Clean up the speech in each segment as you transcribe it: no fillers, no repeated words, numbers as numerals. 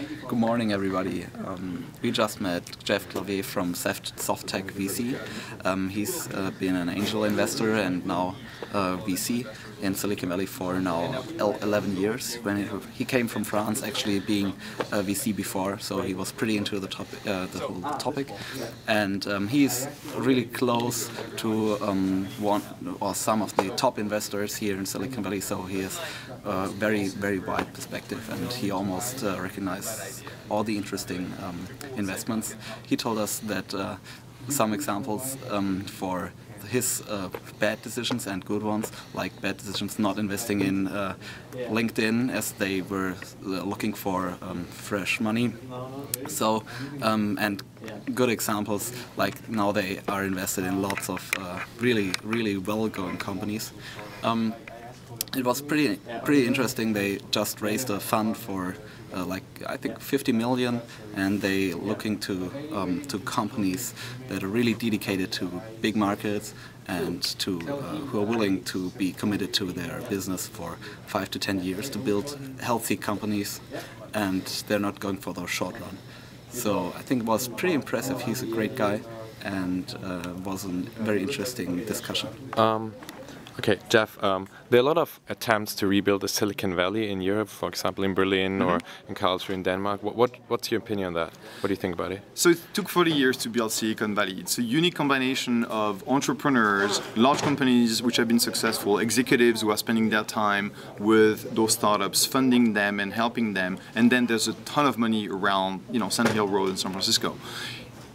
Good morning, everybody. We just met Jeff Clavier from Softtech VC. He's been an angel investor and now VC in Silicon Valley for now 11 years. When he came from France, actually being a VC before, so he was pretty into the whole topic. And he's really close to one or some of the top investors here in Silicon Valley. So he has a very wide perspective, and he almost recognizes all the interesting investments. He told us that some examples for his bad decisions and good ones, like bad decisions not investing in LinkedIn as they were looking for fresh money. So and good examples, like now they are invested in lots of really well-going companies. It was pretty interesting. They just raised a fund for like I think 50 million, and they looking to companies that are really dedicated to big markets and to who are willing to be committed to their business for 5 to 10 years to build healthy companies, and they're not going for the short run. So I think it was pretty impressive. He's a great guy, and was a very interesting discussion. Okay, Jeff, there are a lot of attempts to rebuild the Silicon Valley in Europe, for example in Berlin or Uncollege in Denmark. What's your opinion on that? What do you think about it? So it took 40 years to build Silicon Valley. It's a unique combination of entrepreneurs, large companies which have been successful, executives who are spending their time with those startups, funding them and helping them, and then there's a ton of money around, Sand Hill Road in San Francisco.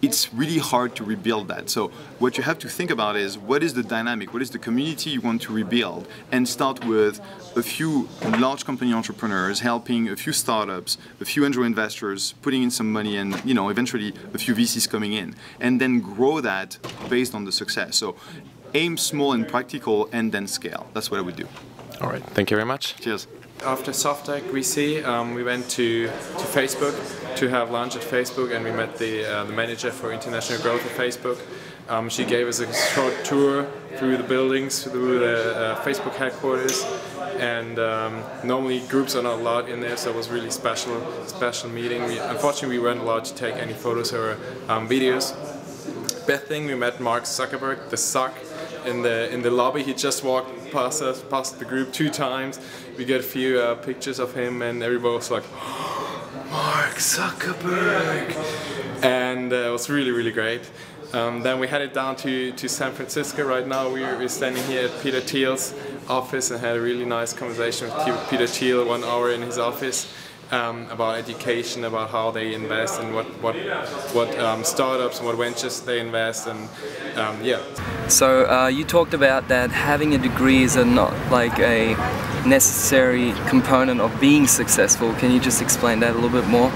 It's really hard to rebuild that. So what you have to think about is what is the dynamic, what is the community you want to rebuild, and start with a few large company entrepreneurs helping a few startups, a few angel investors, putting in some money, and eventually a few VCs coming in, and then grow that based on the success. So aim small and practical and then scale. That's what I would do. All right, thank you very much. Cheers. After Softtech VC, we went to Facebook to have lunch at Facebook, and we met the manager for international growth at Facebook. She gave us a short tour through the buildings, through the Facebook headquarters, and normally groups are not allowed in there, so it was really special meeting. Unfortunately, we weren't allowed to take any photos or videos. Best thing, we met Mark Zuckerberg, the suck, in the lobby. He just walked past us, past the group 2 times. We got a few pictures of him, and everybody was like, Mark Zuckerberg! And it was really great. Then we headed down to San Francisco. Right now we're standing here at Peter Thiel's office and had a really nice conversation with Peter Thiel, 1 hour in his office. About education, about how they invest, and what startups and what ventures they invest, and yeah. So you talked about that having a degree is not like a necessary component of being successful. Can you just explain that a little bit more?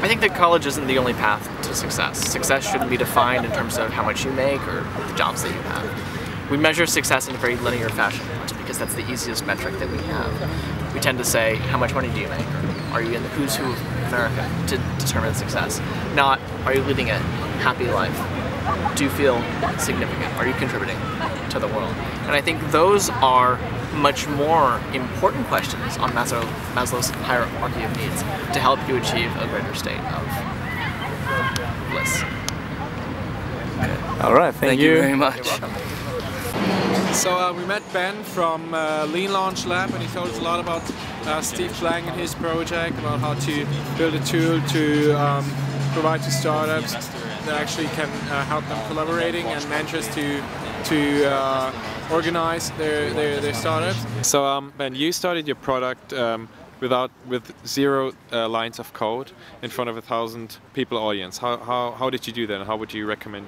I think that college isn't the only path to success. Success shouldn't be defined in terms of how much you make or the jobs that you have. We measure success in a very linear fashion because that's the easiest metric that we have. We tend to say, how much money do you make? Or are you in the who's who of America to determine success? Not, are you leading a happy life? Do you feel significant? Are you contributing to the world? And I think those are much more important questions on Maslow's hierarchy of needs to help you achieve a greater state of bliss. All right, thank you very much. You're welcome. So we met Ben from Lean Launch Lab, and he told us a lot about Steve Schlang and his project, about how to build a tool to provide to startups that actually can help them collaborating, and mentors to organize their startups. So Ben, you started your product with 0 lines of code in front of 1,000 people audience. How did you do that, and how would you recommend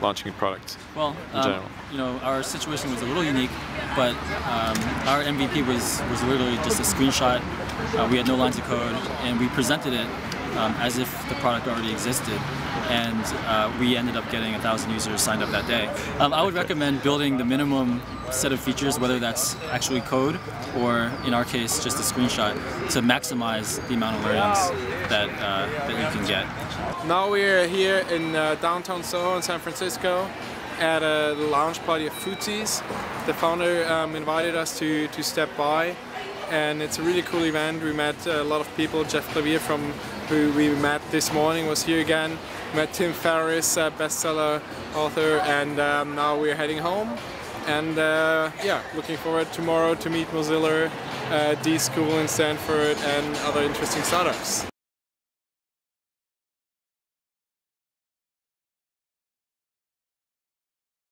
launching products? Well, in general? Our situation was a little unique, but our MVP was literally just a screenshot. We had no lines of code, and we presented it as if the product already existed, and we ended up getting 1,000 users signed up that day. I would recommend building the minimum set of features, whether that's actually code or, in our case, just a screenshot, to maximize the amount of learnings that you can get. Now we're here in downtown Soho in San Francisco at the launch party of Foodzie. The founder invited us to step by and it's a really cool event. We met a lot of people. Jeff Clavier, from who we met this morning, was here again. Met Tim Ferriss, bestseller author, and now we're heading home. And yeah, looking forward tomorrow to meet Mozilla, D School in Stanford, and other interesting startups.